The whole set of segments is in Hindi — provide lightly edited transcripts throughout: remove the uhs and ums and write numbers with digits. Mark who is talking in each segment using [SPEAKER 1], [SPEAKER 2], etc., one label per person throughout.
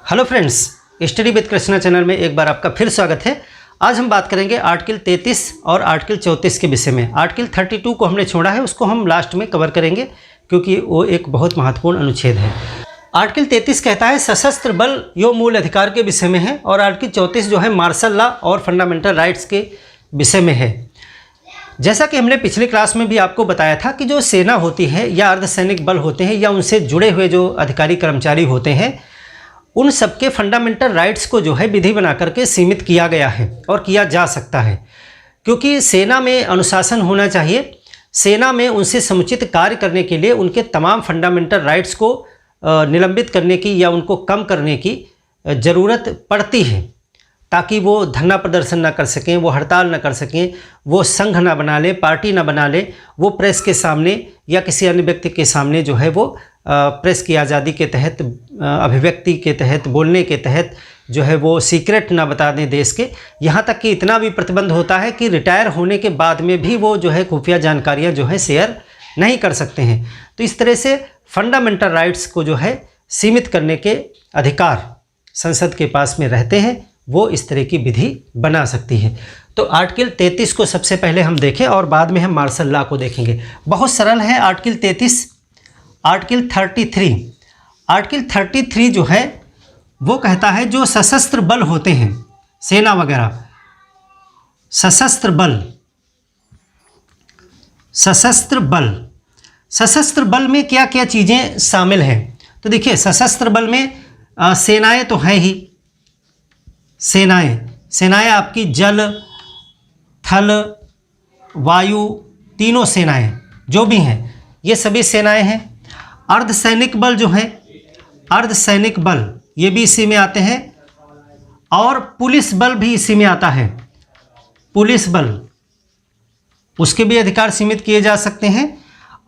[SPEAKER 1] Hello friends, study with Krishna channel में एक बार आपका फिर स्वागत है। आज हम बात करेंगे आर्टिकल 33 और आर्टिकल 34 के विषय में। आर्टिकल 32 को हमने छोड़ा है, उसको हम लास्ट में कवर करेंगे क्योंकि वो एक बहुत महत्वपूर्ण अनुच्छेद है। आर्टिकल 33 कहता है सशस्त्र बल यो मूल अधिकार के विषय में है और आर्टिकल 34 जो है मार्शल लॉ और फंडामेंटल राइट्स के विषय में है। जैसा कि हमने पिछली क्लास में भी आपको बताया था कि जो सेना होती है या अर्धसैनिक बल होते हैं या उनसे जुड़े हुए जो अधिकारी कर्मचारी होते हैं, उन सबके फंडामेंटल राइट्स को जो है विधि बना करके सीमित किया गया है और किया जा सकता है, क्योंकि सेना में अनुशासन होना चाहिए। सेना में उनसे समुचित कार्य करने के लिए उनके तमाम फंडामेंटल राइट्स को निलंबित करने की या उनको कम करने की ज़रूरत पड़ती है, ताकि वो धरना प्रदर्शन ना कर सकें, वो हड़ताल ना कर सकें, वो संघ ना बना लें, पार्टी ना बना लें, वो प्रेस के सामने या किसी अन्य व्यक्ति के सामने जो है वो प्रेस की आज़ादी के तहत, अभिव्यक्ति के तहत, बोलने के तहत जो है वो सीक्रेट ना बता दें देश के। यहाँ तक कि इतना भी प्रतिबंध होता है कि रिटायर होने के बाद में भी वो जो है खुफिया जानकारियाँ जो है शेयर नहीं कर सकते हैं। तो इस तरह से फंडामेंटल राइट्स को जो है सीमित करने के अधिकार संसद के पास में रहते हैं, वो इस तरह की विधि बना सकती है। तो आर्टिकल 33 को सबसे पहले हम देखें और बाद में हम मार्शल लॉ को देखेंगे। बहुत सरल है आर्टिकल 33। आर्टिकल 33 जो है वो कहता है जो सशस्त्र बल होते हैं, सेना वगैरह, सशस्त्र बल में क्या क्या चीज़ें शामिल हैं। तो देखिए, सशस्त्र बल में सेनाएं तो हैं ही। सेनाएं आपकी जल, थल, वायु, तीनों सेनाएं जो भी हैं ये सभी सेनाएं हैं। अर्धसैनिक बल जो हैं, अर्धसैनिक बल ये भी इसी में आते हैं, और पुलिस बल भी इसी में आता है। पुलिस बल, उसके भी अधिकार सीमित किए जा सकते हैं।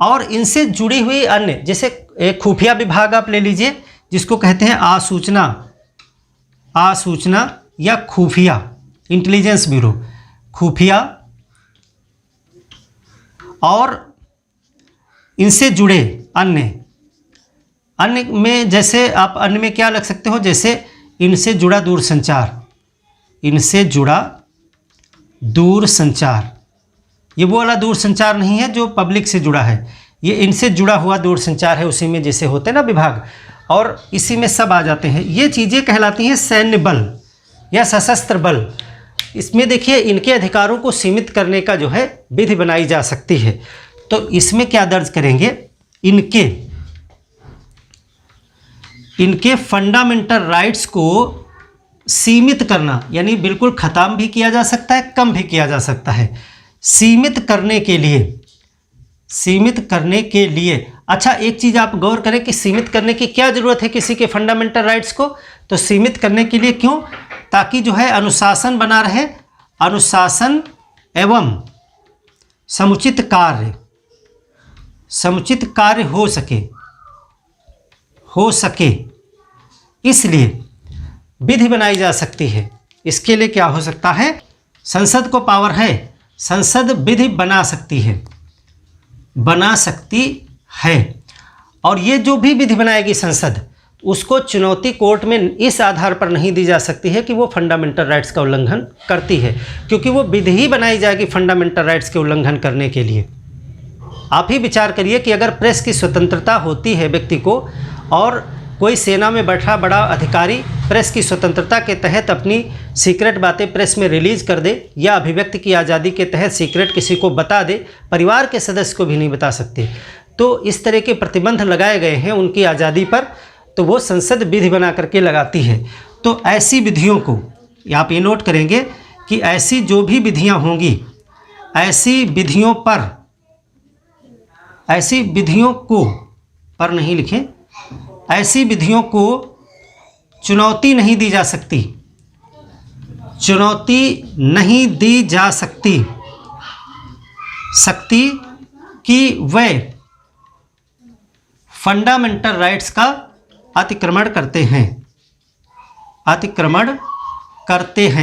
[SPEAKER 1] और इनसे जुड़ी हुई अन्य, जैसे एक खुफिया विभाग आप ले लीजिए, जिसको कहते हैं आसूचना या खुफिया, इंटेलिजेंस ब्यूरो, खुफिया। और इनसे जुड़े अन्य में, जैसे आप अन्य में क्या लग सकते हो, जैसे इनसे जुड़ा दूरसंचार, इनसे जुड़ा दूरसंचार। ये वो वाला दूरसंचार नहीं है जो पब्लिक से जुड़ा है, ये इनसे जुड़ा हुआ दूरसंचार है, उसी में जैसे होते हैं ना विभाग, और इसी में सब आ जाते हैं। ये चीज़ें कहलाती हैं सैन्य बल या सशस्त्र बल। इसमें देखिए, इनके अधिकारों को सीमित करने का जो है विधि बनाई जा सकती है। तो इसमें क्या दर्ज करेंगे, इनके फंडामेंटल राइट्स को सीमित करना, यानी बिल्कुल ख़त्म भी किया जा सकता है, कम भी किया जा सकता है। सीमित करने के लिए अच्छा, एक चीज़ आप गौर करें कि सीमित करने की क्या ज़रूरत है किसी के फंडामेंटल राइट्स को। तो सीमित करने के लिए क्यों, ताकि जो है अनुशासन बना रहे, अनुशासन एवं समुचित कार्य हो सके, इसलिए विधि बनाई जा सकती है। इसके लिए क्या हो सकता है, संसद को पावर है, संसद विधि बना सकती है। और ये जो भी विधि बनाएगी संसद, उसको चुनौती कोर्ट में इस आधार पर नहीं दी जा सकती है कि वो फंडामेंटल राइट्स का उल्लंघन करती है, क्योंकि वो विधि ही बनाई जाएगी फंडामेंटल राइट्स के उल्लंघन करने के लिए। आप ही विचार करिए कि अगर प्रेस की स्वतंत्रता होती है व्यक्ति को, और कोई सेना में बैठा बड़ा अधिकारी प्रेस की स्वतंत्रता के तहत अपनी सीक्रेट बातें प्रेस में रिलीज़ कर दे, या अभिव्यक्ति की आज़ादी के तहत सीक्रेट किसी को बता दे, परिवार के सदस्य को भी नहीं बता सकते, तो इस तरह के प्रतिबंध लगाए गए हैं उनकी आज़ादी पर, तो वो संसद विधि बना करके लगाती है। तो ऐसी विधियों को आप ये नोट करेंगे कि ऐसी जो भी विधियाँ होंगी, ऐसी विधियों को चुनौती नहीं दी जा सकती कि वे फंडामेंटल राइट्स का अतिक्रमण करते हैं,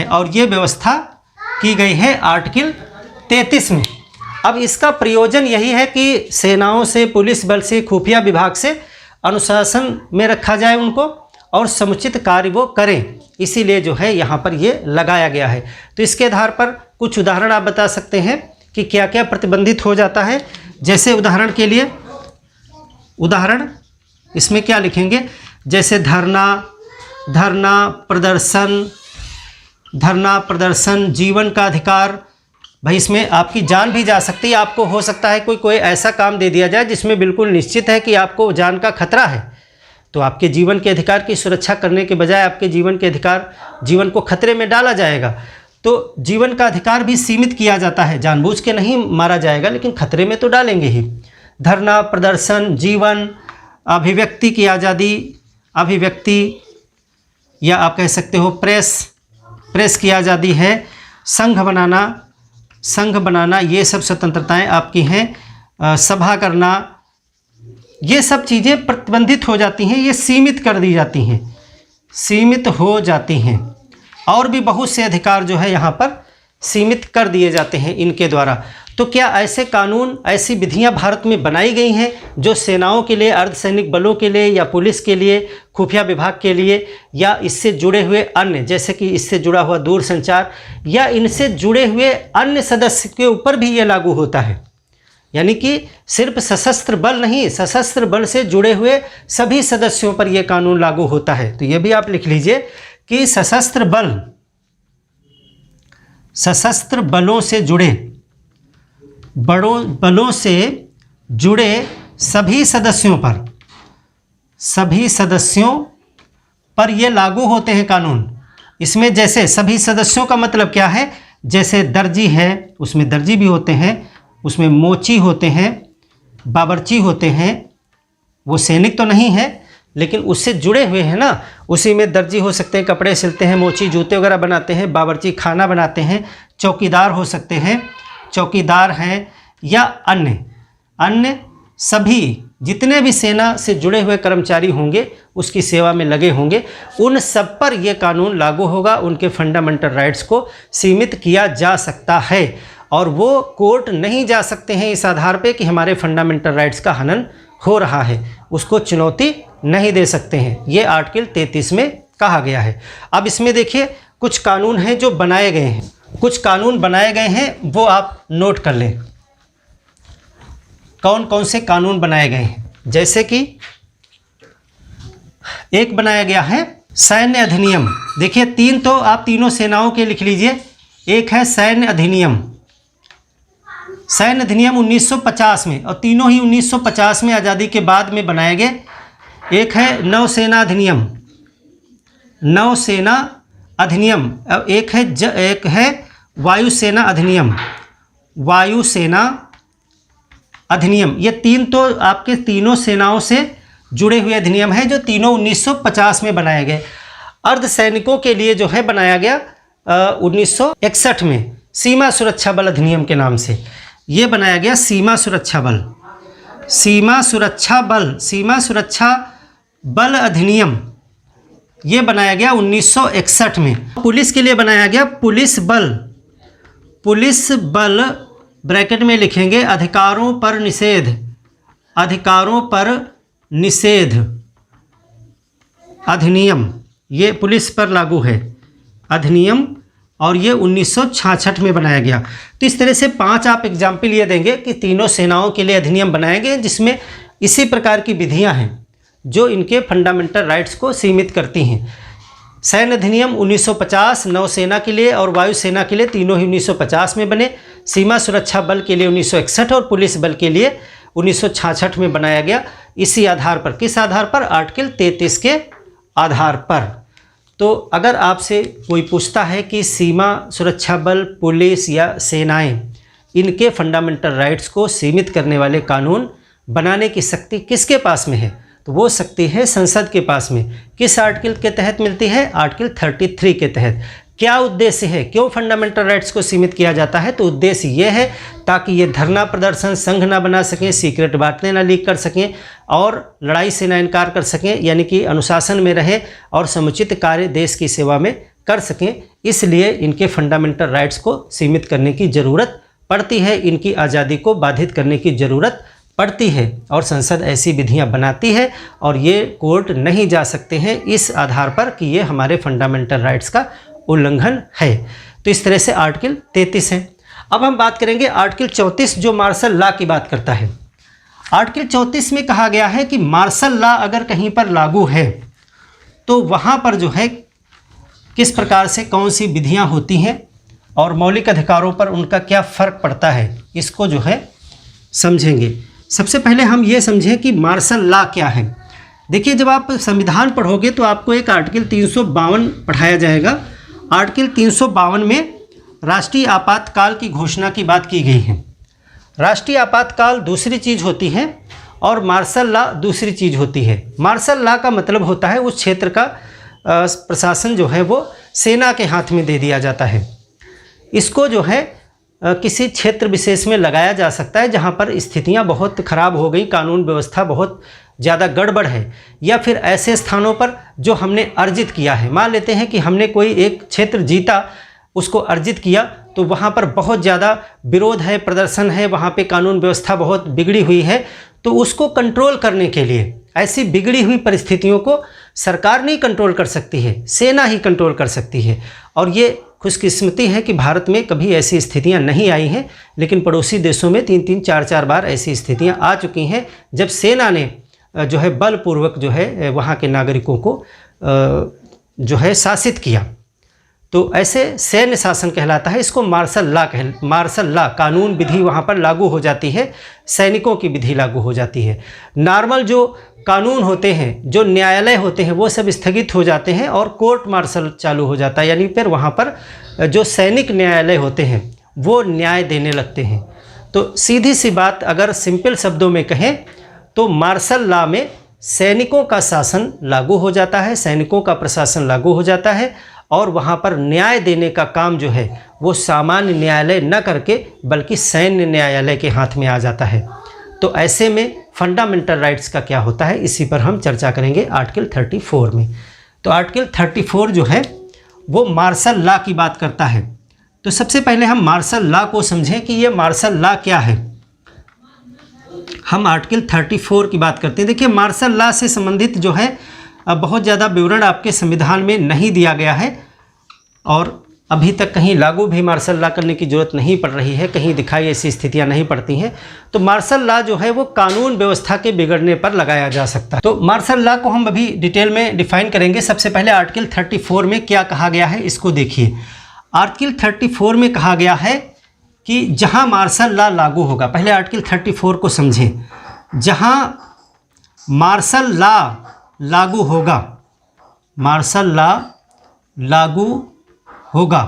[SPEAKER 1] और ये व्यवस्था की गई है आर्टिकल 33 में। अब इसका प्रयोजन यही है कि सेनाओं से, पुलिस बल से, खुफिया विभाग से अनुशासन में रखा जाए उनको, और समुचित कार्य वो करें, इसीलिए जो है यहाँ पर ये लगाया गया है। तो इसके आधार पर कुछ उदाहरण आप बता सकते हैं कि क्या क्या प्रतिबंधित हो जाता है। जैसे उदाहरण के लिए, उदाहरण इसमें क्या लिखेंगे, जैसे धरना प्रदर्शन, जीवन का अधिकार। भाई इसमें आपकी जान भी जा सकती है। आपको हो सकता है कोई ऐसा काम दे दिया जाए जिसमें बिल्कुल निश्चित है कि आपको जान का खतरा है, तो आपके जीवन के अधिकार की सुरक्षा करने के बजाय आपके जीवन को खतरे में डाला जाएगा। तो जीवन का अधिकार भी सीमित किया जाता है, जानबूझ के नहीं मारा जाएगा लेकिन खतरे में तो डालेंगे ही। धरना प्रदर्शन, जीवन, अभिव्यक्ति की आज़ादी, अभिव्यक्ति या आप कह सकते हो प्रेस की आज़ादी है, संघ बनाना, ये सब स्वतंत्रताएं आपकी हैं। सभा करना, ये सब चीज़ें प्रतिबंधित हो जाती हैं, ये सीमित कर दी जाती हैं, सीमित हो जाती हैं। और भी बहुत से अधिकार जो है यहाँ पर सीमित कर दिए जाते हैं इनके द्वारा। तो क्या ऐसे कानून, ऐसी विधियाँ भारत में बनाई गई हैं जो सेनाओं के लिए, अर्धसैनिक बलों के लिए या पुलिस के लिए, खुफिया विभाग के लिए या इससे जुड़े हुए अन्य, जैसे कि इससे जुड़ा हुआ दूरसंचार या इनसे जुड़े हुए अन्य सदस्य के ऊपर भी ये लागू होता है? यानी कि सिर्फ सशस्त्र बल नहीं, सशस्त्र बल से जुड़े हुए सभी सदस्यों पर यह कानून लागू होता है। तो ये भी आप लिख लीजिए कि सशस्त्र बलों से जुड़े, बलों से जुड़े सभी सदस्यों पर ये लागू होते हैं कानून। इसमें जैसे सभी सदस्यों का मतलब क्या है, जैसे दर्जी है, उसमें दर्जी भी होते हैं, उसमें मोची होते हैं, बावर्ची होते हैं, वो सैनिक तो नहीं है लेकिन उससे जुड़े हुए हैं ना, उसी में दर्जी हो सकते हैं, कपड़े सिलते हैं, मोची जूते वगैरह बनाते हैं, बावर्ची खाना बनाते हैं, चौकीदार हो सकते हैं, चौकीदार हैं, या अन्य सभी जितने भी सेना से जुड़े हुए कर्मचारी होंगे, उसकी सेवा में लगे होंगे, उन सब पर यह कानून लागू होगा। उनके फंडामेंटल राइट्स को सीमित किया जा सकता है और वो कोर्ट नहीं जा सकते हैं इस आधार पे कि हमारे फंडामेंटल राइट्स का हनन हो रहा है, उसको चुनौती नहीं दे सकते हैं। ये आर्टिकल 33 में कहा गया है। अब इसमें देखिए कुछ कानून हैं जो बनाए गए हैं, कुछ कानून बनाए गए हैं वो आप नोट कर लें। कौन कौन से कानून बनाए गए हैं, जैसे कि एक बनाया गया है सैन्य अधिनियम। देखिए तीन तो आप तीनों सेनाओं के लिख लीजिए। एक है सैन्य अधिनियम, सैन्य अधिनियम 1950 में, और तीनों ही 1950 में आज़ादी के बाद में बनाए गए। एक है नौसेना अधिनियम, नौसेना अधिनियम, एक है वायुसेना अधिनियम, वायुसेना अधिनियम। ये तीन तो आपके तीनों सेनाओं से जुड़े हुए अधिनियम है जो तीनों 1950 में बनाए गए। अर्धसैनिकों के लिए जो है बनाया गया 1961 में सीमा सुरक्षा बल अधिनियम के नाम से ये बनाया गया। सीमा सुरक्षा बल अधिनियम ये बनाया गया 1961 में। पुलिस के लिए बनाया गया पुलिस बल ब्रैकेट में लिखेंगे अधिकारों पर निषेध अधिनियम, ये पुलिस पर लागू है अधिनियम, और ये 1966 में बनाया गया। तो इस तरह से 5 आप एग्जाम्पल ये देंगे कि तीनों सेनाओं के लिए अधिनियम बनाए गए जिसमें इसी प्रकार की विधियां हैं जो इनके फंडामेंटल राइट्स को सीमित करती हैं। सैन्य अधिनियम 1950 नौसेना के लिए और वायुसेना के लिए तीनों ही 1950 में बने। सीमा सुरक्षा बल के लिए 1961 और पुलिस बल के लिए 1966 में बनाया गया। इसी आधार पर, किस आधार पर? आर्टिकल 33 के आधार पर। तो अगर आपसे कोई पूछता है कि सीमा सुरक्षा बल, पुलिस या सेनाएं, इनके फंडामेंटल राइट्स को सीमित करने वाले कानून बनाने की शक्ति किसके पास में है, तो वो शक्ति है संसद के पास में। किस आर्टिकल के तहत मिलती है? आर्टिकल 33 के तहत। क्या उद्देश्य है, क्यों फंडामेंटल राइट्स को सीमित किया जाता है? तो उद्देश्य ये है ताकि ये धरना प्रदर्शन संघ ना बना सकें, सीक्रेट बातें ना लीक कर सकें और लड़ाई से ना इनकार कर सकें, यानी कि अनुशासन में रहे और समुचित कार्य देश की सेवा में कर सकें। इसलिए इनके फंडामेंटल राइट्स को सीमित करने की ज़रूरत पड़ती है, इनकी आज़ादी को बाधित करने की ज़रूरत पड़ती है और संसद ऐसी विधियां बनाती है और ये कोर्ट नहीं जा सकते हैं इस आधार पर कि ये हमारे फंडामेंटल राइट्स का उल्लंघन है। तो इस तरह से आर्टिकल 33 है। अब हम बात करेंगे आर्टिकल 34 जो मार्शल लॉ की बात करता है। आर्टिकल 34 में कहा गया है कि मार्शल लॉ अगर कहीं पर लागू है तो वहाँ पर जो है किस प्रकार से कौन सी विधियाँ होती हैं और मौलिक अधिकारों पर उनका क्या फ़र्क पड़ता है, इसको जो है समझेंगे। सबसे पहले हम ये समझें कि मार्शल लॉ क्या है। देखिए, जब आप संविधान पढ़ोगे तो आपको एक आर्टिकल 352 पढ़ाया जाएगा। आर्टिकल 352 में राष्ट्रीय आपातकाल की घोषणा की बात की गई है। राष्ट्रीय आपातकाल दूसरी चीज़ होती है और मार्शल लॉ दूसरी चीज़ होती है। मार्शल लॉ का मतलब होता है उस क्षेत्र का प्रशासन जो है वो सेना के हाथ में दे दिया जाता है। इसको जो है किसी क्षेत्र विशेष में लगाया जा सकता है जहाँ पर स्थितियाँ बहुत ख़राब हो गई, कानून व्यवस्था बहुत ज़्यादा गड़बड़ है, या फिर ऐसे स्थानों पर जो हमने अर्जित किया है। मान लेते हैं कि हमने कोई एक क्षेत्र जीता, उसको अर्जित किया, तो वहाँ पर बहुत ज़्यादा विरोध है, प्रदर्शन है, वहाँ पे कानून व्यवस्था बहुत बिगड़ी हुई है। तो उसको कंट्रोल करने के लिए ऐसी बिगड़ी हुई परिस्थितियों को सरकार नहीं कंट्रोल कर सकती है, सेना ही कंट्रोल कर सकती है। और ये खुशकिस्मती है कि भारत में कभी ऐसी स्थितियां नहीं आई हैं, लेकिन पड़ोसी देशों में 3-3, 4-4 बार ऐसी स्थितियां आ चुकी हैं जब सेना ने जो है बलपूर्वक जो है वहाँ के नागरिकों को जो है शासित किया। तो ऐसे सैन्य शासन कहलाता है। इसको मार्शल लॉ कानून विधि वहाँ पर लागू हो जाती है, सैनिकों की विधि लागू हो जाती है। नॉर्मल जो कानून होते हैं, जो न्यायालय होते हैं, वो सब स्थगित हो जाते हैं और कोर्ट मार्शल चालू हो जाता है। यानी फिर वहाँ पर जो सैनिक न्यायालय होते हैं वो न्याय देने लगते हैं। तो सीधी सी बात अगर सिंपल शब्दों में कहें तो मार्शल लॉ में सैनिकों का शासन लागू हो जाता है, सैनिकों का प्रशासन लागू हो जाता है और वहाँ पर न्याय देने का काम जो है वो सामान्य न्यायालय न करके बल्कि सैन्य न्यायालय के हाथ में आ जाता है। तो ऐसे में फंडामेंटल राइट्स का क्या होता है, इसी पर हम चर्चा करेंगे आर्टिकल 34 में। तो आर्टिकल 34 जो है वो मार्शल लॉ की बात करता है। तो सबसे पहले हम मार्शल लॉ को समझें कि ये मार्शल लॉ क्या है। हम आर्टिकल 34 की बात करते हैं। देखिए, मार्शल लॉ से संबंधित जो है बहुत ज़्यादा विवरण आपके संविधान में नहीं दिया गया है और अभी तक कहीं लागू भी मार्शल लॉ करने की ज़रूरत नहीं पड़ रही है, कहीं दिखाई ऐसी स्थितियां नहीं पड़ती हैं। तो मार्शल लॉ जो है वो कानून व्यवस्था के बिगड़ने पर लगाया जा सकता है। तो मार्शल लॉ को हम अभी डिटेल में डिफाइन करेंगे। सबसे पहले आर्टिकल 34 में क्या कहा गया है इसको देखिए। आर्टिकल 34 में कहा गया है कि जहाँ मार्शल लॉ लागू होगा, पहले आर्टिकल 34 को समझें। जहाँ मार्शल लॉ लागू होगा, मार्शल लॉ लागू होगा,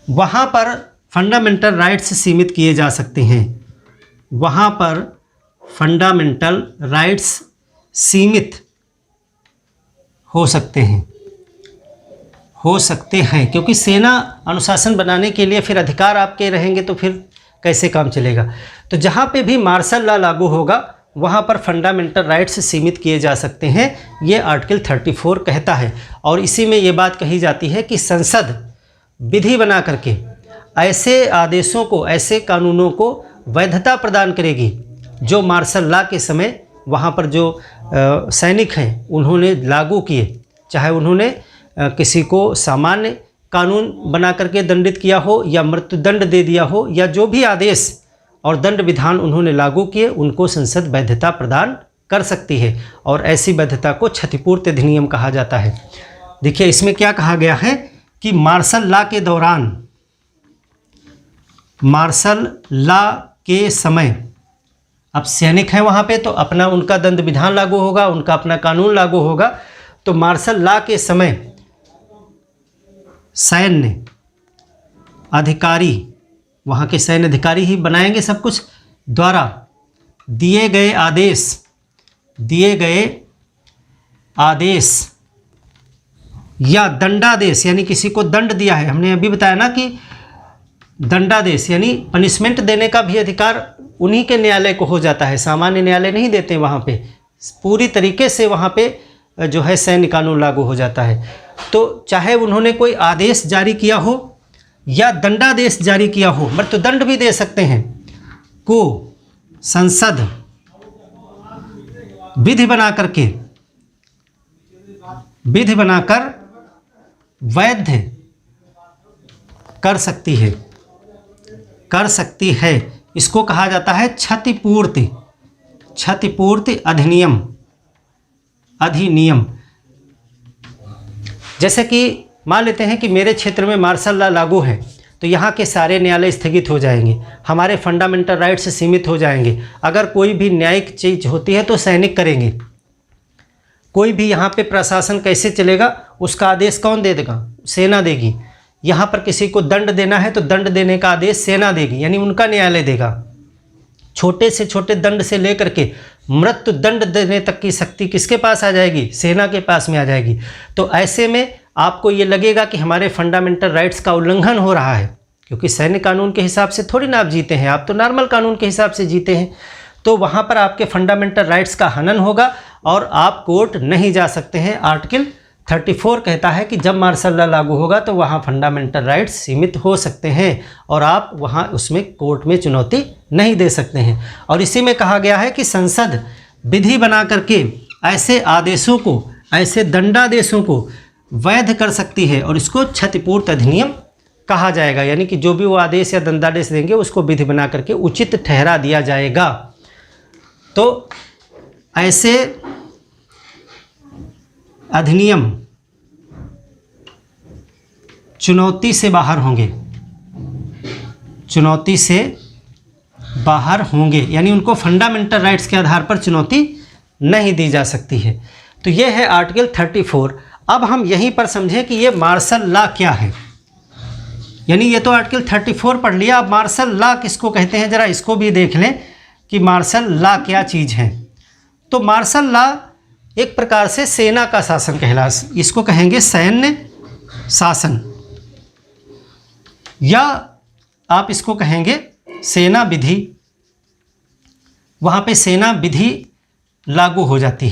[SPEAKER 1] वहाँ पर फंडामेंटल राइट्स सीमित किए जा सकते हैं। वहाँ पर फंडामेंटल राइट्स सीमित हो सकते हैं, क्योंकि सेना अनुशासन बनाने के लिए फिर अधिकार आपके रहेंगे तो फिर कैसे काम चलेगा। तो जहाँ पे भी मार्शल लॉ लागू होगा वहाँ पर फंडामेंटल राइट्स सीमित किए जा सकते हैं, ये आर्टिकल 34 कहता है। और इसी में ये बात कही जाती है कि संसद विधि बना करके ऐसे आदेशों को, ऐसे कानूनों को वैधता प्रदान करेगी जो मार्शल लॉ के समय वहाँ पर जो सैनिक हैं उन्होंने लागू किए, चाहे उन्होंने किसी को सामान्य कानून बना करके दंडित किया हो या मृत्युदंड दे दिया हो, या जो भी आदेश और दंड विधान उन्होंने लागू किए, उनको संसद वैधता प्रदान कर सकती है और ऐसी वैधता को क्षतिपूर्ति अधिनियम कहा जाता है। देखिए, इसमें क्या कहा गया है कि मार्शल लॉ के दौरान, मार्शल लॉ के समय, अब सैनिक हैं वहाँ पे तो अपना उनका दंड विधान लागू होगा, उनका अपना कानून लागू होगा। तो मार्शल लॉ के समय सैन्य अधिकारी, वहाँ के सैन्य अधिकारी ही बनाएंगे सब कुछ, द्वारा दिए गए आदेश या दंडादेश, यानी किसी को दंड दिया है, हमने अभी बताया ना कि दंडादेश यानी पनिशमेंट देने का भी अधिकार उन्हीं के न्यायालय को हो जाता है, सामान्य न्यायालय नहीं देते। वहाँ पे पूरी तरीके से वहाँ पे जो है सैन्य कानून लागू हो जाता है। तो चाहे उन्होंने कोई आदेश जारी किया हो या दंडादेश जारी किया हो, मृत्युदंड भी दे सकते हैं, को संसद विधि बनाकर वैध कर सकती है। इसको कहा जाता है क्षतिपूर्ति अधिनियम। जैसे कि मान लेते हैं कि मेरे क्षेत्र में मार्शल लॉ लागू है, तो यहाँ के सारे न्यायालय स्थगित हो जाएंगे, हमारे फंडामेंटल राइट्स सीमित हो जाएंगे। अगर कोई भी न्यायिक चीज़ होती है तो सैनिक करेंगे। कोई भी यहाँ पे प्रशासन कैसे चलेगा, उसका आदेश कौन दे देगा? सेना देगी। यहाँ पर किसी को दंड देना है तो दंड देने का आदेश सेना देगी, यानी उनका न्यायालय देगा। छोटे से छोटे दंड से लेकर के मृत्यु दंड देने तक की शक्ति किसके पास आ जाएगी? सेना के पास में आ जाएगी। तो ऐसे में आपको ये लगेगा कि हमारे फंडामेंटल राइट्स का उल्लंघन हो रहा है, क्योंकि सैन्य कानून के हिसाब से थोड़ी ना आप जीते हैं, आप तो नॉर्मल कानून के हिसाब से जीते हैं। तो वहाँ पर आपके फंडामेंटल राइट्स का हनन होगा और आप कोर्ट नहीं जा सकते हैं। आर्टिकल 34 कहता है कि जब मार्शल लॉ लागू होगा तो वहाँ फंडामेंटल राइट्स सीमित हो सकते हैं और आप वहाँ उसमें कोर्ट में चुनौती नहीं दे सकते हैं। और इसी में कहा गया है कि संसद विधि बना करके ऐसे आदेशों को, ऐसे दंडादेशों को वैध कर सकती है और इसको क्षतिपूर्ति अधिनियम कहा जाएगा। यानी कि जो भी वो आदेश या दंडादेश देंगे उसको विधि बना करके उचित ठहरा दिया जाएगा। तो ऐसे अधिनियम चुनौती से बाहर होंगे, यानी उनको फंडामेंटल राइट्स के आधार पर चुनौती नहीं दी जा सकती है। तो ये है आर्टिकल 34। अब हम यहीं पर समझें कि ये मार्शल लॉ क्या है। यानी ये तो आर्टिकल 34 पढ़ लिया, अब मार्शल लॉ किसको कहते हैं ज़रा इसको भी देख लें कि मार्शल लॉ क्या चीज़ है। तो मार्शल लॉ एक प्रकार से सेना का शासन इसको कहेंगे सैन्य शासन, या आप इसको कहेंगे सेना विधि। वहाँ पे सेना विधि लागू हो जाती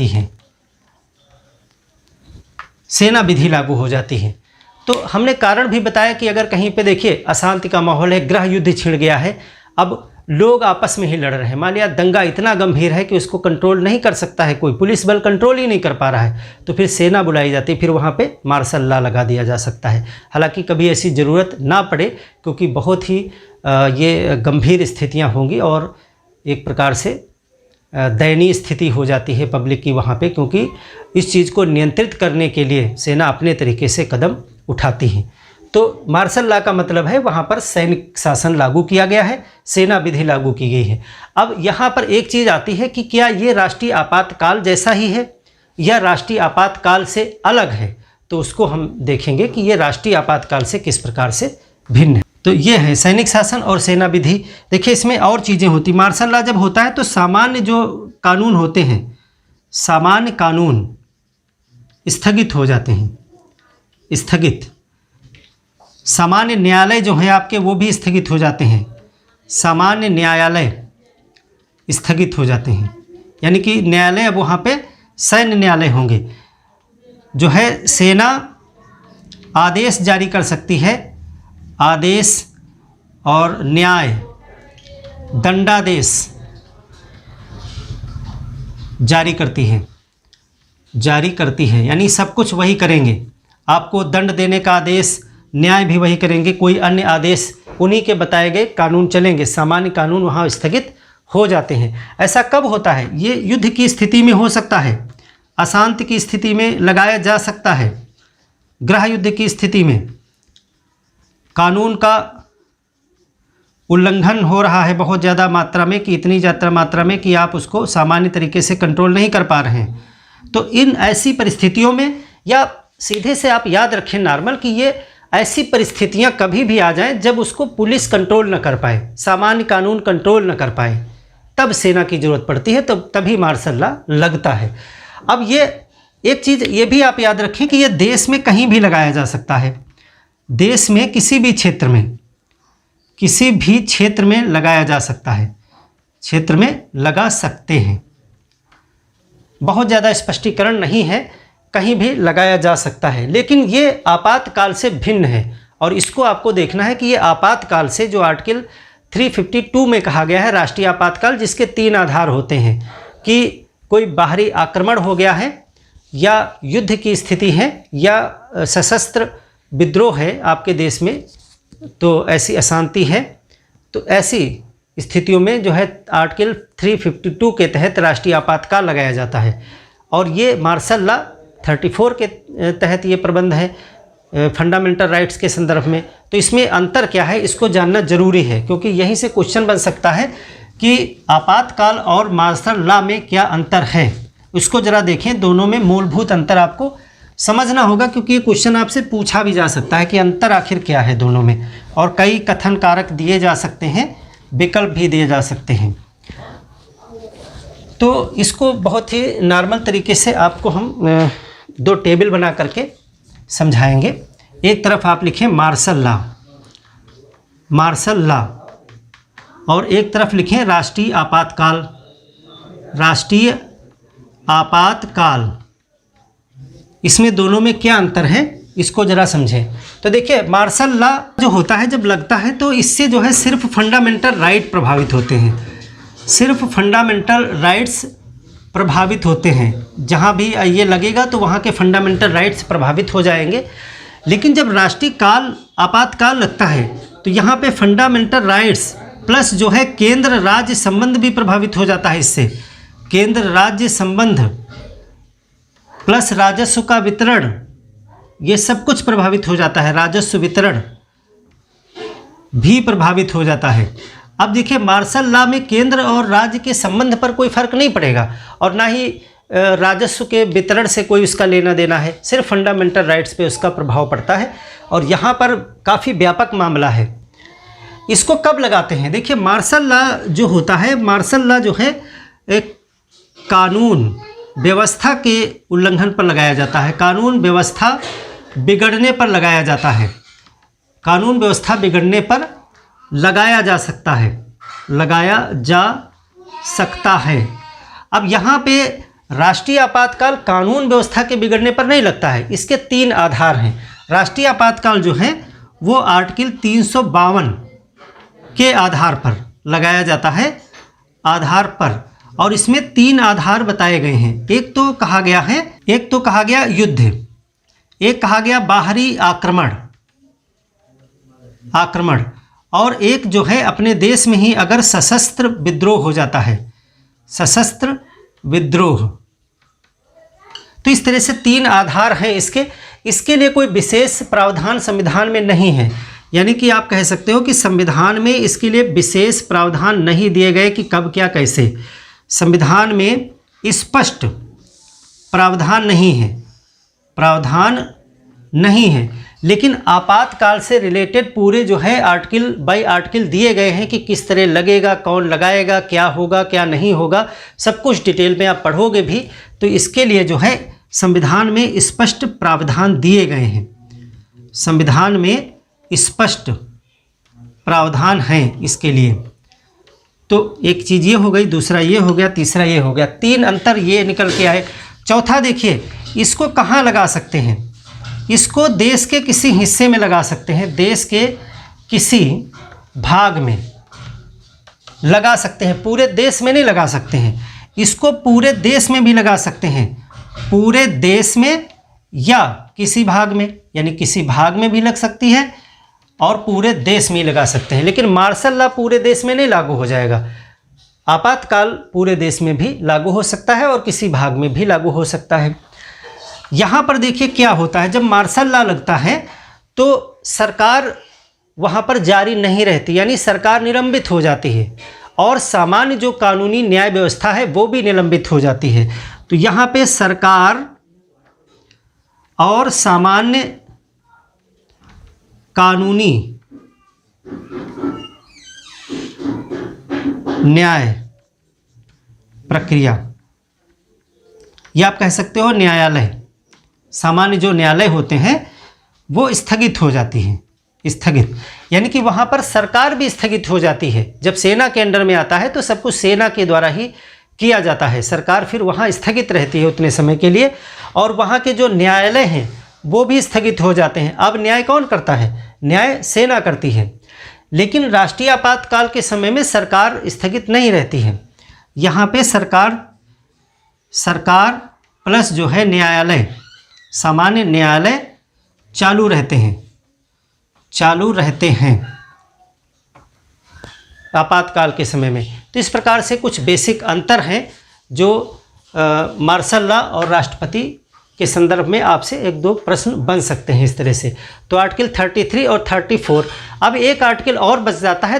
[SPEAKER 1] है, सेना विधि लागू हो जाती है। तो हमने कारण भी बताया कि अगर कहीं पे देखिए अशांति का माहौल है, गृह युद्ध छिड़ गया है, अब लोग आपस में ही लड़ रहे हैं, मान लिया दंगा इतना गंभीर है कि उसको कंट्रोल नहीं कर सकता है कोई, पुलिस बल कंट्रोल ही नहीं कर पा रहा है, तो फिर सेना बुलाई जाती है, फिर वहाँ पे मार्शल लॉ लगा दिया जा सकता है। हालांकि कभी ऐसी ज़रूरत ना पड़े, क्योंकि बहुत ही ये गंभीर स्थितियाँ होंगी और एक प्रकार से दयनीय स्थिति हो जाती है पब्लिक की वहाँ पे, क्योंकि इस चीज़ को नियंत्रित करने के लिए सेना अपने तरीके से कदम उठाती है। तो मार्शल लॉ का मतलब है वहाँ पर सैनिक शासन लागू किया गया है, सेना विधि लागू की गई है। अब यहाँ पर एक चीज़ आती है कि क्या ये राष्ट्रीय आपातकाल जैसा ही है या राष्ट्रीय आपातकाल से अलग है, तो उसको हम देखेंगे कि ये राष्ट्रीय आपातकाल से किस प्रकार से भिन्न है। तो ये है सैनिक शासन और सेना विधि। देखिए इसमें और चीज़ें होती, मार्शल लॉ जब होता है तो सामान्य जो कानून होते हैं, सामान्य कानून स्थगित हो जाते हैं, सामान्य न्यायालय जो हैं आपके वो भी स्थगित हो जाते हैं, सामान्य न्यायालय स्थगित हो जाते हैं। यानी कि न्यायालय अब वहाँ पे सैन्य न्यायालय होंगे। जो है सेना आदेश जारी कर सकती है, आदेश और न्याय दंडादेश जारी करती है, यानी सब कुछ वही करेंगे। आपको दंड देने का आदेश, न्याय भी वही करेंगे, कोई अन्य आदेश उन्हीं के बताए गए कानून चलेंगे। सामान्य कानून वहाँ स्थगित हो जाते हैं। ऐसा कब होता है? ये युद्ध की स्थिति में हो सकता है, अशांति की स्थिति में लगाया जा सकता है, गृह युद्ध की स्थिति में कानून का उल्लंघन हो रहा है बहुत ज़्यादा मात्रा में, कि इतनी ज़्यादा मात्रा में कि आप उसको सामान्य तरीके से कंट्रोल नहीं कर पा रहे हैं। तो इन ऐसी परिस्थितियों में, या सीधे से आप याद रखें नॉर्मल, कि ये ऐसी परिस्थितियां कभी भी आ जाएं जब उसको पुलिस कंट्रोल न कर पाए, सामान्य कानून कंट्रोल न कर पाए, तब सेना की ज़रूरत पड़ती है, तभी मार्शल लॉ लगता है। अब ये एक चीज़ ये भी आप याद रखें कि ये देश में कहीं भी लगाया जा सकता है, देश में किसी भी क्षेत्र में लगाया जा सकता है, क्षेत्र में लगा सकते हैं। बहुत ज़्यादा स्पष्टीकरण नहीं है, कहीं भी लगाया जा सकता है, लेकिन ये आपातकाल से भिन्न है। और इसको आपको देखना है कि ये आपातकाल से, जो आर्टिकल 352 में कहा गया है राष्ट्रीय आपातकाल, जिसके 3 आधार होते हैं कि कोई बाहरी आक्रमण हो गया है, या युद्ध की स्थिति है, या सशस्त्र विद्रोह है आपके देश में, तो ऐसी अशांति है। तो ऐसी स्थितियों में जो है आर्टिकल 352 के तहत राष्ट्रीय आपातकाल लगाया जाता है। और ये मार्शल लॉ 34 के तहत ये प्रबंध है फंडामेंटल राइट्स के संदर्भ में। तो इसमें अंतर क्या है, इसको जानना जरूरी है, क्योंकि यहीं से क्वेश्चन बन सकता है कि आपातकाल और मार्शल लॉ में क्या अंतर है। उसको ज़रा देखें, दोनों में मूलभूत अंतर आपको समझना होगा, क्योंकि ये क्वेश्चन आपसे पूछा भी जा सकता है कि अंतर आखिर क्या है दोनों में। और कई कथन कारक दिए जा सकते हैं, विकल्प भी दिए जा सकते हैं। तो इसको बहुत ही नॉर्मल तरीके से आपको हम 2 टेबल बना करके समझाएंगे। एक तरफ आप लिखें मार्शल लॉ, मार्शल लॉ, और एक तरफ लिखें राष्ट्रीय आपातकाल, राष्ट्रीय आपातकाल। इसमें दोनों में क्या अंतर है, इसको ज़रा समझें। तो देखिए, मार्शल लॉ जो होता है जब लगता है तो इससे जो है सिर्फ फंडामेंटल राइट प्रभावित होते हैं, सिर्फ फंडामेंटल राइट्स प्रभावित होते हैं। जहाँ भी ये लगेगा तो वहाँ के फंडामेंटल राइट्स प्रभावित हो जाएंगे। लेकिन जब राष्ट्रीय काल आपातकाल लगता है तो यहाँ पे फंडामेंटल राइट्स प्लस जो है केंद्र राज्य संबंध भी प्रभावित हो जाता है। इससे केंद्र राज्य संबंध प्लस राजस्व का वितरण, ये सब कुछ प्रभावित हो जाता है। राजस्व वितरण भी प्रभावित हो जाता है। अब देखिए, मार्शल लॉ में केंद्र और राज्य के संबंध पर कोई फर्क नहीं पड़ेगा, और ना ही राजस्व के वितरण से कोई उसका लेना देना है, सिर्फ फंडामेंटल राइट्स पे उसका प्रभाव पड़ता है। और यहाँ पर काफ़ी व्यापक मामला है। इसको कब लगाते हैं, देखिए मार्शल लॉ जो होता है, मार्शल लॉ जो है एक कानून व्यवस्था के उल्लंघन पर लगाया जाता है, कानून व्यवस्था बिगड़ने पर लगाया जाता है, कानून व्यवस्था बिगड़ने पर लगाया जा सकता है, लगाया जा सकता है। अब यहाँ पे राष्ट्रीय आपातकाल कानून व्यवस्था के बिगड़ने पर नहीं लगता है। इसके 3 आधार हैं। राष्ट्रीय आपातकाल जो है वो आर्टिकल 352 के आधार पर लगाया जाता है, आधार पर। और इसमें 3 आधार बताए गए हैं। एक तो कहा गया है, एक तो कहा गया युद्ध, एक कहा गया बाहरी आक्रमण, और एक जो है अपने देश में ही अगर सशस्त्र विद्रोह हो जाता है, सशस्त्र विद्रोह। तो इस तरह से 3 आधार हैं इसके लिए कोई विशेष प्रावधान संविधान में नहीं है। यानी कि आप कह सकते हो कि संविधान में इसके लिए विशेष प्रावधान नहीं दिए गए कि कब क्या कैसे। संविधान में स्पष्ट प्रावधान नहीं है, प्रावधान नहीं है। लेकिन आपातकाल से रिलेटेड पूरे जो है आर्टिकल बाय आर्टिकल दिए गए हैं कि किस तरह लगेगा, कौन लगाएगा, क्या होगा क्या नहीं होगा, सब कुछ डिटेल में आप पढ़ोगे भी। तो इसके लिए जो है संविधान में स्पष्ट प्रावधान दिए गए हैं, संविधान में स्पष्ट प्रावधान हैं इसके लिए। तो एक चीज़ ये हो गई, दूसरा ये हो गया, तीसरा ये हो गया। 3 अंतर ये निकल के आए। चौथा देखिए, इसको कहाँ लगा सकते हैं, इसको देश के किसी हिस्से में लगा सकते हैं, देश के किसी भाग में लगा सकते हैं, पूरे देश में नहीं लगा सकते हैं। इसको पूरे देश में भी लगा सकते हैं, पूरे देश में या किसी भाग में, यानी किसी भाग में भी लग सकती है और पूरे देश में ही लगा सकते हैं। लेकिन मार्शल लॉ पूरे देश में नहीं लागू हो जाएगा। आपातकाल पूरे देश में भी लागू हो सकता है और किसी भाग में भी लागू हो सकता है। यहाँ पर देखिए क्या होता है, जब मार्शल लॉ लगता है तो सरकार वहाँ पर जारी नहीं रहती, यानी सरकार निलंबित हो जाती है और सामान्य जो कानूनी न्याय व्यवस्था है वो भी निलंबित हो जाती है। तो यहाँ पे सरकार और सामान्य कानूनी न्याय प्रक्रिया, या आप कह सकते हो न्यायालय, सामान्य जो न्यायालय होते हैं वो स्थगित हो जाती हैं। स्थगित यानी कि वहाँ पर सरकार भी स्थगित हो जाती है। जब सेना के अंडर में आता है तो सब कुछ सेना के द्वारा ही किया जाता है, सरकार फिर वहाँ स्थगित रहती है उतने समय के लिए, और वहाँ के जो न्यायालय हैं वो भी स्थगित हो जाते हैं। अब न्याय कौन करता है, न्याय सेना करती है। लेकिन राष्ट्रीय आपातकाल के समय में सरकार स्थगित नहीं रहती है। यहाँ पे सरकार प्लस जो है न्यायालय, सामान्य न्यायालय चालू रहते हैं आपातकाल के समय में। तो इस प्रकार से कुछ बेसिक अंतर हैं जो मार्शल लॉ और राष्ट्रपति के संदर्भ में आपसे एक दो प्रश्न बन सकते हैं इस तरह से। तो आर्टिकल 33 और 34, अब एक आर्टिकल और बच जाता है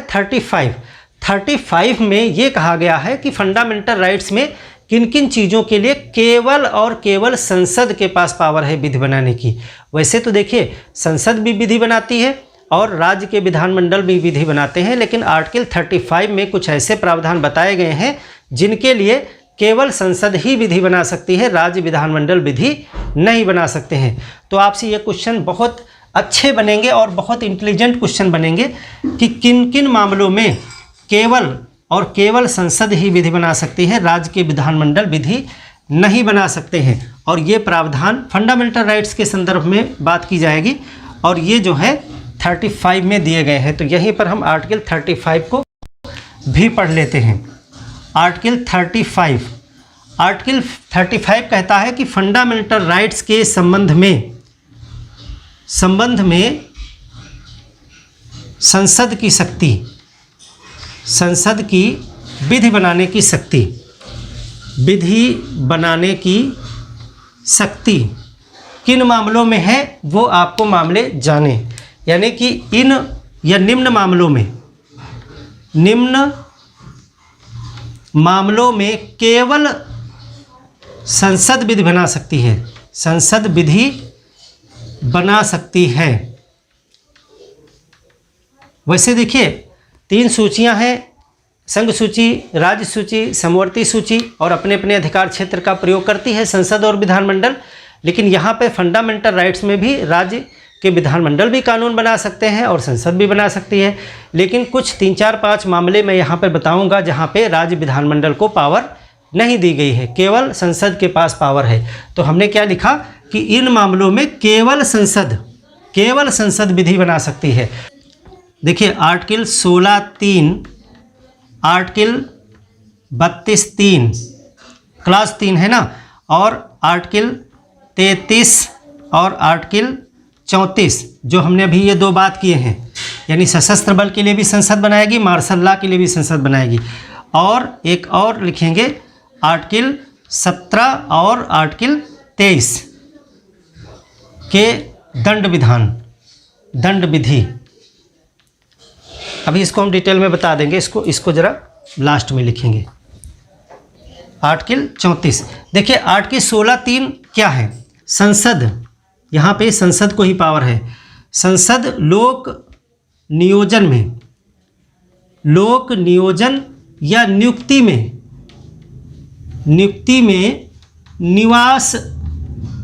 [SPEAKER 1] 35 में ये कहा गया है कि फंडामेंटल राइट्स में किन किन चीज़ों के लिए केवल और केवल संसद के पास पावर है विधि बनाने की। वैसे तो देखिए संसद भी विधि बनाती है और राज्य के विधानमंडल भी विधि बनाते हैं, लेकिन आर्टिकल 35 में कुछ ऐसे प्रावधान बताए गए हैं जिनके लिए केवल संसद ही विधि बना सकती है, राज्य विधानमंडल विधि नहीं बना सकते हैं। तो आपसे ये क्वेश्चन बहुत अच्छे बनेंगे और बहुत इंटेलिजेंट क्वेश्चन बनेंगे कि किन किन मामलों में केवल और केवल संसद ही विधि बना सकती है, राज्य के विधानमंडल विधि नहीं बना सकते हैं। और ये प्रावधान फंडामेंटल राइट्स के संदर्भ में बात की जाएगी और ये जो है 35 में दिए गए हैं। तो यहीं पर हम आर्टिकल 35 को भी पढ़ लेते हैं। आर्टिकल 35 कहता है कि फंडामेंटल राइट्स के संबंध में संसद की विधि बनाने की शक्ति किन मामलों में है वो आपको मामले जाने, यानी कि इन या निम्न मामलों में केवल संसद विधि बना सकती है, संसद विधि बना सकती है। वैसे देखिए 3 सूचियां हैं, संघ सूची, राज्य सूची, समवर्ती सूची, और अपने अपने अधिकार क्षेत्र का प्रयोग करती है संसद और विधानमंडल। लेकिन यहाँ पे फंडामेंटल राइट्स में भी राज्य के विधानमंडल भी कानून बना सकते हैं और संसद भी बना सकती है। लेकिन कुछ 3, 4, 5 मामले मैं यहाँ पर बताऊँगा जहाँ पे राज्य विधानमंडल को पावर नहीं दी गई है, केवल संसद के पास पावर है। तो हमने क्या लिखा कि इन मामलों में केवल संसद विधि बना सकती है। देखिए आर्टिकल 16(3), आर्टिकल 32(3) क्लास 3 है ना, और आर्टिकल 33 और आर्टिकल 34 जो हमने अभी ये 2 बात किए हैं, यानी सशस्त्र बल के लिए भी संसद बनाएगी, मार्शल लॉ के लिए भी संसद बनाएगी। और एक और लिखेंगे आर्टिकल 17 और आर्टिकल 23 के दंड विधि। अभी इसको हम डिटेल में बता देंगे, इसको ज़रा लास्ट में लिखेंगे। आर्टिकल 34 देखिए, आर्टिकल 16(3) क्या है? संसद, यहाँ पे संसद को ही पावर है। संसद लोक नियोजन या नियुक्ति में निवास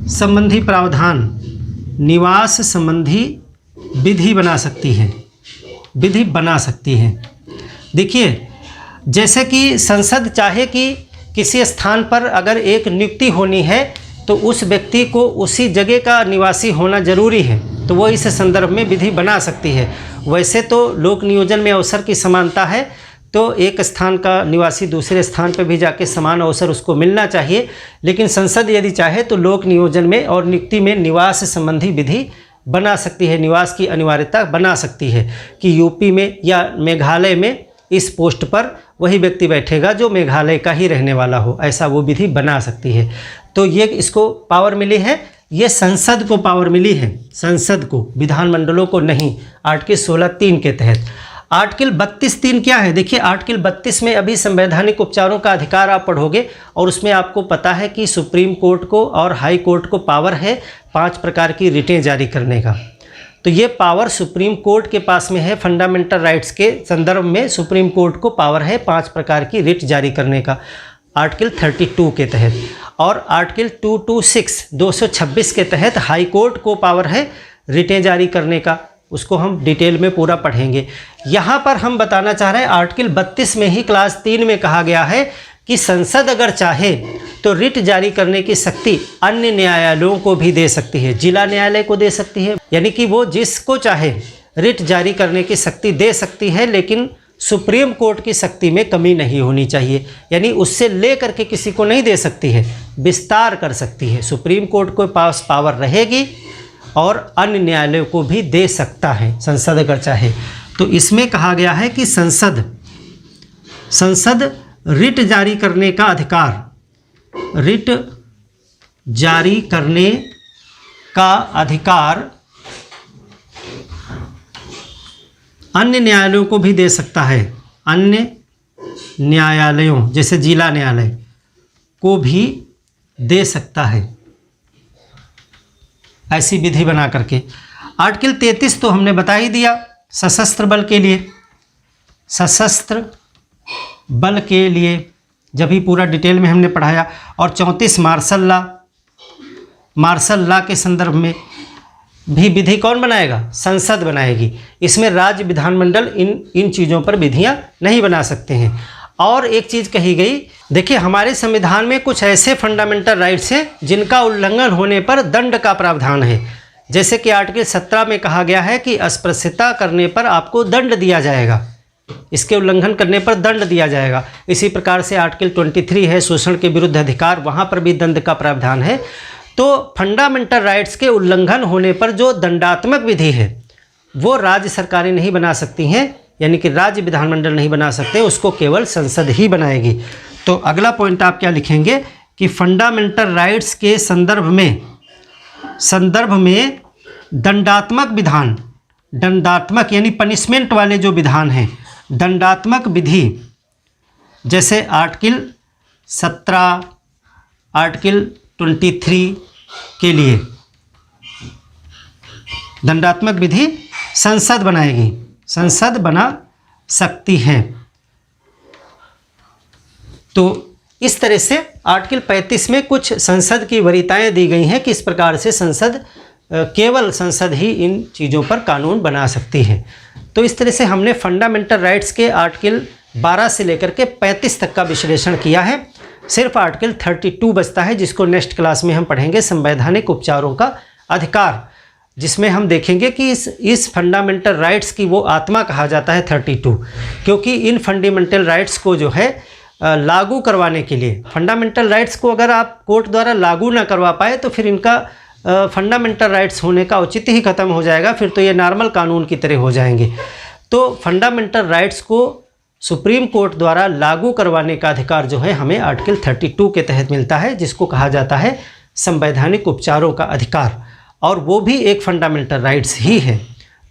[SPEAKER 1] संबंधी प्रावधान, निवास संबंधी विधि बना सकती है। देखिए जैसे कि संसद चाहे कि किसी स्थान पर अगर एक नियुक्ति होनी है तो उस व्यक्ति को उसी जगह का निवासी होना जरूरी है, तो वो इस संदर्भ में विधि बना सकती है। वैसे तो लोक नियोजन में अवसर की समानता है, तो एक स्थान का निवासी दूसरे स्थान पर भी जाके समान अवसर उसको मिलना चाहिए। लेकिन संसद यदि चाहे तो लोक नियोजन में और नियुक्ति में निवास संबंधी विधि बना सकती है, निवास की अनिवार्यता बना सकती है कि यूपी में या मेघालय में इस पोस्ट पर वही व्यक्ति बैठेगा जो मेघालय का ही रहने वाला हो, ऐसा वो विधि बना सकती है। तो ये इसको पावर मिली है, ये संसद को पावर मिली है, संसद को, विधानमंडलों को नहीं, आर्टिकल 16(3) के तहत। आर्टिकल 32(3) क्या है? देखिए आर्टिकल 32 में अभी संवैधानिक उपचारों का अधिकार आप पढ़ोगे और उसमें आपको पता है कि सुप्रीम कोर्ट को और हाई कोर्ट को पावर है 5 प्रकार की रिटें जारी करने का। तो ये पावर सुप्रीम कोर्ट के पास में है। फंडामेंटल राइट्स के संदर्भ में सुप्रीम कोर्ट को पावर है 5 प्रकार की रिट जारी करने का, आर्टिकल 32 के तहत। और आर्टिकल 226 के तहत हाई कोर्ट को पावर है रिटें जारी करने का, उसको हम डिटेल में पूरा पढ़ेंगे। यहाँ पर हम बताना चाह रहे हैं आर्टिकल 32 में ही क्लास 3 में कहा गया है कि संसद अगर चाहे तो रिट जारी करने की शक्ति अन्य न्यायालयों को भी दे सकती है, जिला न्यायालय को दे सकती है, यानी कि वो जिसको चाहे रिट जारी करने की शक्ति दे सकती है, लेकिन सुप्रीम कोर्ट की शक्ति में कमी नहीं होनी चाहिए। यानी उससे ले करके किसी को नहीं दे सकती है, विस्तार कर सकती है। सुप्रीम कोर्ट को पास पावर रहेगी और अन्य न्यायालयों को भी दे सकता है संसद अगर चाहे। तो इसमें कहा गया है कि संसद रिट जारी करने का अधिकार, रिट जारी करने का अधिकार अन्य न्यायालयों को भी दे सकता है। अन्य न्यायालयों जैसे जिला न्यायालय को भी दे सकता है ऐसी विधि बना करके। आर्टिकल 33 तो हमने बता ही दिया, सशस्त्र बल के लिए, सशस्त्र बल के लिए जब ही पूरा डिटेल में हमने पढ़ाया। और 34 मार्शल लॉ के संदर्भ में भी विधि कौन बनाएगा? संसद बनाएगी। इसमें राज्य विधानमंडल इन चीज़ों पर विधियां नहीं बना सकते हैं। और एक चीज़ कही गई, देखिए हमारे संविधान में कुछ ऐसे फंडामेंटल राइट्स हैं जिनका उल्लंघन होने पर दंड का प्रावधान है। जैसे कि आर्टिकल 17 में कहा गया है कि अस्पृश्यता करने पर आपको दंड दिया जाएगा, इसके उल्लंघन करने पर दंड दिया जाएगा। इसी प्रकार से आर्टिकल 23 है शोषण के विरुद्ध अधिकार, वहाँ पर भी दंड का प्रावधान है। तो फंडामेंटल राइट्स के उल्लंघन होने पर जो दंडात्मक विधि है वो राज्य सरकारें नहीं बना सकती हैं, यानी कि राज्य विधानमंडल नहीं बना सकते, उसको केवल संसद ही बनाएगी। तो अगला पॉइंट आप क्या लिखेंगे कि फंडामेंटल राइट्स के संदर्भ में दंडात्मक विधान, दंडात्मक यानी पनिशमेंट वाले जो विधान हैं, दंडात्मक विधि जैसे आर्टिकल 17, आर्टिकल 23 के लिए दंडात्मक विधि संसद बनाएगी, संसद बना सकती है। तो इस तरह से आर्टिकल 35 में कुछ संसद की वरीयताएं दी गई हैं कि इस प्रकार से केवल संसद ही इन चीज़ों पर कानून बना सकती है। तो इस तरह से हमने फंडामेंटल राइट्स के आर्टिकल 12 से लेकर के 35 तक का विश्लेषण किया है। सिर्फ आर्टिकल 32 बचता है जिसको नेक्स्ट क्लास में हम पढ़ेंगे, संवैधानिक उपचारों का अधिकार, जिसमें हम देखेंगे कि इस फंडामेंटल राइट्स की वो आत्मा कहा जाता है 32, क्योंकि इन फंडामेंटल राइट्स को जो है लागू करवाने के लिए, फंडामेंटल राइट्स को अगर आप कोर्ट द्वारा लागू ना करवा पाए तो फिर इनका फंडामेंटल राइट्स होने का औचित्य ही खत्म हो जाएगा, फिर तो ये नॉर्मल कानून की तरह हो जाएंगे। तो फंडामेंटल राइट्स को सुप्रीम कोर्ट द्वारा लागू करवाने का अधिकार जो है हमें आर्टिकल 32 के तहत मिलता है, जिसको कहा जाता है संवैधानिक उपचारों का अधिकार, और वो भी एक फंडामेंटल राइट्स ही है।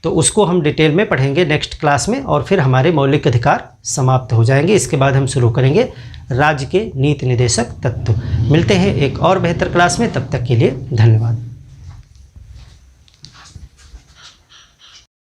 [SPEAKER 1] तो उसको हम डिटेल में पढ़ेंगे नेक्स्ट क्लास में, और फिर हमारे मौलिक अधिकार समाप्त हो जाएंगे। इसके बाद हम शुरू करेंगे राज्य के नीति निर्देशक तत्व। मिलते हैं एक और बेहतर क्लास में, तब तक के लिए धन्यवाद।